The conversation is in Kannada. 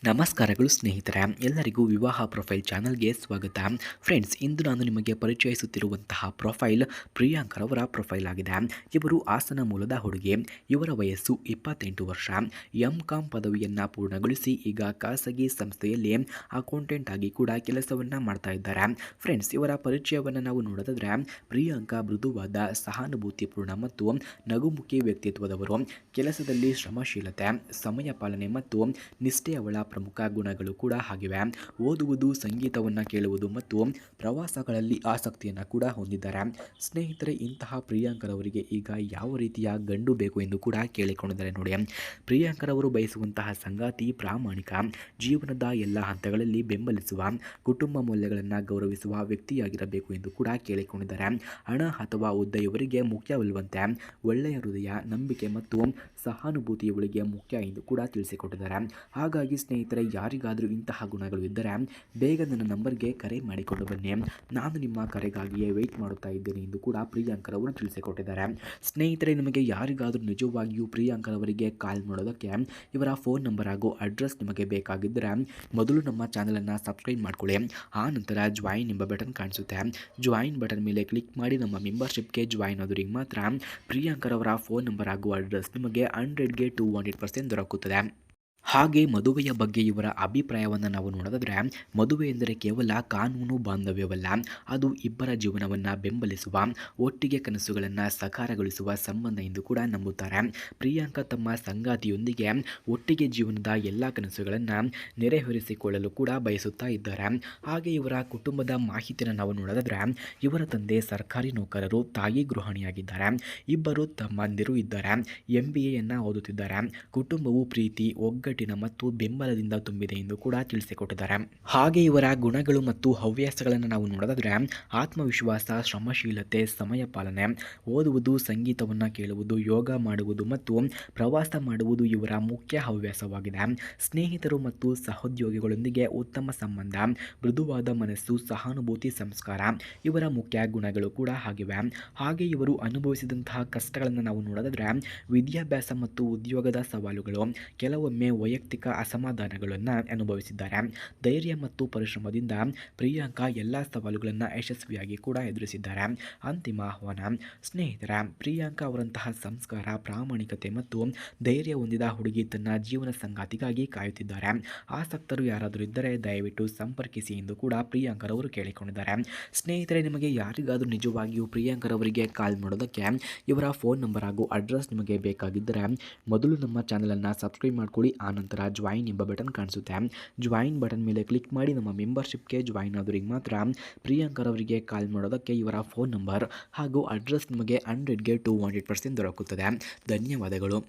ನಮಸ್ಕಾರಗಳು ಸ್ನೇಹಿತರೆ, ಎಲ್ಲರಿಗೂ ವಿವಾಹ ಪ್ರೊಫೈಲ್ ಚಾನಲ್ಗೆ ಸ್ವಾಗತ. ಫ್ರೆಂಡ್ಸ್, ಇಂದು ನಾನು ನಿಮಗೆ ಪರಿಚಯಿಸುತ್ತಿರುವಂತಹ ಪ್ರೊಫೈಲ್ ಪ್ರಿಯಾಂಕರವರ ಪ್ರೊಫೈಲ್ ಆಗಿದೆ. ಇವರು ಹಾಸನ ಮೂಲದ ಹುಡುಗಿ. ಇವರ ವಯಸ್ಸು 28 ವರ್ಷ. MCom ಪದವಿಯನ್ನು ಪೂರ್ಣಗೊಳಿಸಿ ಈಗ ಖಾಸಗಿ ಸಂಸ್ಥೆಯಲ್ಲಿ ಅಕೌಂಟೆಂಟ್ ಆಗಿ ಕೂಡ ಕೆಲಸವನ್ನು ಮಾಡ್ತಾ ಇದ್ದಾರೆ. ಫ್ರೆಂಡ್ಸ್, ಇವರ ಪರಿಚಯವನ್ನು ನಾವು ನೋಡೋದಾದ್ರೆ ಪ್ರಿಯಾಂಕಾ ಮೃದುವಾದ, ಸಹಾನುಭೂತಿಪೂರ್ಣ ಮತ್ತು ನಗುಮುಖಿ ವ್ಯಕ್ತಿತ್ವದವರು. ಕೆಲಸದಲ್ಲಿ ಶ್ರಮಶೀಲತೆ, ಸಮಯ ಪಾಲನೆ ಮತ್ತು ನಿಷ್ಠೆ ಅವಳ ಪ್ರಮುಖ ಗುಣಗಳು ಕೂಡ ಆಗಿವೆ. ಓದುವುದು, ಸಂಗೀತವನ್ನು ಕೇಳುವುದು ಮತ್ತು ಪ್ರವಾಸಗಳಲ್ಲಿ ಆಸಕ್ತಿಯನ್ನು ಕೂಡ ಹೊಂದಿದ್ದಾರೆ. ಸ್ನೇಹಿತರೆ, ಇಂತಹ ಪ್ರಿಯಾಂಕರವರಿಗೆ ಈಗ ಯಾವ ರೀತಿಯ ಗಂಡು ಬೇಕು ಎಂದು ಕೂಡ ಕೇಳಿಕೊಂಡಿದ್ದಾರೆ ನೋಡಿ. ಪ್ರಿಯಾಂಕರವರು ಬಯಸುವಂತಹ ಸಂಗಾತಿ ಪ್ರಾಮಾಣಿಕ, ಜೀವನದ ಎಲ್ಲ ಹಂತಗಳಲ್ಲಿ ಬೆಂಬಲಿಸುವ, ಕುಟುಂಬ ಮೌಲ್ಯಗಳನ್ನು ಗೌರವಿಸುವ ವ್ಯಕ್ತಿಯಾಗಿರಬೇಕು ಎಂದು ಕೂಡ ಕೇಳಿಕೊಂಡಿದ್ದಾರೆ. ಹಣ ಅಥವಾ ಹುದ್ದೆ ಇವರಿಗೆ ಮುಖ್ಯವಲ್ಲವಂತೆ, ಒಳ್ಳೆಯ ಹೃದಯ, ನಂಬಿಕೆ ಮತ್ತು ಸಹಾನುಭೂತಿ ಇವಳಿಗೆ ಮುಖ್ಯ ಎಂದು ಕೂಡ ತಿಳಿಸಿಕೊಟ್ಟಿದ್ದಾರೆ. ಹಾಗಾಗಿ ಸ್ನೇಹಿತರೆ, ಯಾರಿಗಾದರೂ ಇಂತಹ ಗುಣಗಳು ಇದ್ದರೆ ಬೇಗ ನನ್ನ ನಂಬರ್ಗೆ ಕರೆ ಮಾಡಿಕೊಂಡು ಬನ್ನಿ. ನಾನು ನಿಮ್ಮ ಕರೆಗಾಗಿಯೇ ವೆಯ್ಟ್ ಮಾಡುತ್ತಾ ಇದ್ದೇನೆ ಎಂದು ಕೂಡ ಪ್ರಿಯಾಂಕರವರು ತಿಳಿಸಿಕೊಟ್ಟಿದ್ದಾರೆ. ಸ್ನೇಹಿತರೆ, ನಿಮಗೆ ಯಾರಿಗಾದರೂ ನಿಜವಾಗಿಯೂ ಪ್ರಿಯಾಂಕರವರಿಗೆ ಕಾಲ್ ಮಾಡೋದಕ್ಕೆ ಇವರ ಫೋನ್ ನಂಬರ್ ಹಾಗೂ ಅಡ್ರೆಸ್ ನಿಮಗೆ ಬೇಕಾಗಿದ್ದರೆ ಮೊದಲು ನಮ್ಮ ಚಾನಲನ್ನು ಸಬ್ಸ್ಕ್ರೈಬ್ ಮಾಡ್ಕೊಳ್ಳಿ. ಆ ನಂತರ ಜಾಯಿನ್ ಎಂಬ ಬಟನ್ ಕಾಣಿಸುತ್ತೆ. ಜಾಯಿನ್ ಬಟನ್ ಮೇಲೆ ಕ್ಲಿಕ್ ಮಾಡಿ ನಮ್ಮ ಮೆಂಬರ್ಶಿಪ್ಗೆ ಜಾಯಿನ್ ಆದವರಿಗೆ ಮಾತ್ರ ಪ್ರಿಯಾಂಕರವರ ಫೋನ್ ನಂಬರ್ ಹಾಗೂ ಅಡ್ರೆಸ್ ನಿಮಗೆ 100ಗೆ 200% ದೊರಕುತ್ತದೆ. ಹಾಗೆ ಮದುವೆಯ ಬಗ್ಗೆ ಇವರ ಅಭಿಪ್ರಾಯವನ್ನು ನಾವು ನೋಡೋದಾದರೆ, ಮದುವೆ ಎಂದರೆ ಕೇವಲ ಕಾನೂನು ಬಾಂಧವ್ಯವಲ್ಲ, ಅದು ಇಬ್ಬರ ಜೀವನವನ್ನು ಬೆಂಬಲಿಸುವ, ಒಟ್ಟಿಗೆ ಕನಸುಗಳನ್ನು ಸಾಕಾರಗೊಳಿಸುವ ಸಂಬಂಧ ಎಂದು ಕೂಡ ನಂಬುತ್ತಾರೆ. ಪ್ರಿಯಾಂಕಾ ತಮ್ಮ ಸಂಗಾತಿಯೊಂದಿಗೆ ಒಟ್ಟಿಗೆ ಜೀವನದ ಎಲ್ಲ ಕನಸುಗಳನ್ನು ನೆರವೇರಿಸಿಕೊಳ್ಳಲು ಕೂಡ ಬಯಸುತ್ತಾ ಇದ್ದಾರೆ. ಹಾಗೆ ಇವರ ಕುಟುಂಬದ ಮಾಹಿತಿಯನ್ನು ನಾವು ನೋಡೋದಾದರೆ, ಇವರ ತಂದೆ ಸರ್ಕಾರಿ ನೌಕರರು, ತಾಯಿ ಗೃಹಿಣಿಯಾಗಿದ್ದಾರೆ. ಇಬ್ಬರು ತಮ್ಮಂದಿರು ಇದ್ದಾರೆ. MBAಯನ್ನು ಓದುತ್ತಿದ್ದಾರೆ. ಕುಟುಂಬವು ಪ್ರೀತಿ, ಒಗ್ಗಟ್ಟಿನ ಮತ್ತು ಬೆಂಬಲದಿಂದ ತುಂಬಿದೆ ಎಂದು ಕೂಡ ತಿಳಿಸಿಕೊಟ್ಟಿದ್ದಾರೆ. ಹಾಗೆ ಇವರ ಗುಣಗಳು ಮತ್ತು ಹವ್ಯಾಸಗಳನ್ನು ನಾವು ನೋಡೋದಾದರೆ, ಆತ್ಮವಿಶ್ವಾಸ, ಶ್ರಮಶೀಲತೆ, ಸಮಯ ಪಾಲನೆ, ಓದುವುದು, ಸಂಗೀತವನ್ನು ಕೇಳುವುದು, ಯೋಗ ಮಾಡುವುದು ಮತ್ತು ಪ್ರವಾಸ ಮಾಡುವುದು ಇವರ ಮುಖ್ಯ ಹವ್ಯಾಸವಾಗಿದೆ. ಸ್ನೇಹಿತರು ಮತ್ತು ಸಹೋದ್ಯೋಗಿಗಳೊಂದಿಗೆ ಉತ್ತಮ ಸಂಬಂಧ, ಮೃದುವಾದ ಮನಸ್ಸು, ಸಹಾನುಭೂತಿ, ಸಂಸ್ಕಾರ ಇವರ ಮುಖ್ಯ ಗುಣಗಳು ಕೂಡ ಆಗಿವೆ. ಹಾಗೆ ಇವರು ಅನುಭವಿಸಿದಂತಹ ಕಷ್ಟಗಳನ್ನು ನಾವು ನೋಡೋದಾದರೆ, ವಿದ್ಯಾಭ್ಯಾಸ ಮತ್ತು ಉದ್ಯೋಗದ ಸವಾಲುಗಳು, ಕೆಲವೊಮ್ಮೆ ವೈಯಕ್ತಿಕ ಅಸಮಾಧಾನಗಳನ್ನು ಅನುಭವಿಸಿದ್ದಾರೆ. ಧೈರ್ಯ ಮತ್ತು ಪರಿಶ್ರಮದಿಂದ ಪ್ರಿಯಾಂಕಾ ಎಲ್ಲ ಸವಾಲುಗಳನ್ನು ಯಶಸ್ವಿಯಾಗಿ ಕೂಡ ಎದುರಿಸಿದ್ದಾರೆ. ಅಂತಿಮ ಆಹ್ವಾನ. ಸ್ನೇಹಿತರ, ಪ್ರಿಯಾಂಕಾ ಅವರಂತಹ ಸಂಸ್ಕಾರ, ಪ್ರಾಮಾಣಿಕತೆ ಮತ್ತು ಧೈರ್ಯ ಹೊಂದಿದ ಹುಡುಗಿ ತನ್ನ ಜೀವನ ಸಂಗಾತಿಗಾಗಿ ಕಾಯುತ್ತಿದ್ದಾರೆ. ಆಸಕ್ತರು ಯಾರಾದರೂ ಇದ್ದರೆ ದಯವಿಟ್ಟು ಸಂಪರ್ಕಿಸಿ ಎಂದು ಕೂಡ ಪ್ರಿಯಾಂಕರವರು ಕೇಳಿಕೊಂಡಿದ್ದಾರೆ. ಸ್ನೇಹಿತರೆ, ನಿಮಗೆ ಯಾರಿಗಾದರೂ ನಿಜವಾಗಿಯೂ ಪ್ರಿಯಾಂಕರವರಿಗೆ ಕಾಲ್ ಮಾಡೋದಕ್ಕೆ ಇವರ ಫೋನ್ ನಂಬರ್ ಹಾಗೂ ಅಡ್ರೆಸ್ ನಿಮಗೆ ಬೇಕಾಗಿದ್ದರೆ ಮೊದಲು ನಮ್ಮ ಚಾನಲನ್ನು ಸಬ್ಸ್ಕ್ರೈಬ್ ಮಾಡ್ಕೊಳ್ಳಿ. ಆನಂತರ ಜಾಯಿನ್ ಎಂಬ ಬಟನ್ ಕಾಣಿಸುತ್ತೆ. ಜಾಯಿನ್ ಬಟನ್ ಮೇಲೆ ಕ್ಲಿಕ್ ಮಾಡಿ ನಮ್ಮ ಮೆಂಬರ್ಶಿಪ್ಗೆ ಜಾಯಿನ್ ಆದವರಿಗೆ ಮಾತ್ರ ಪ್ರಿಯಾಂಕರವರಿಗೆ ಕಾಲ್ ಮಾಡೋದಕ್ಕೆ ಇವರ ಫೋನ್ ನಂಬರ್ ಹಾಗೂ ಅಡ್ರೆಸ್ ನಿಮಗೆ 100ಗೆ 200% ದೊರಕುತ್ತದೆ. ಧನ್ಯವಾದಗಳು.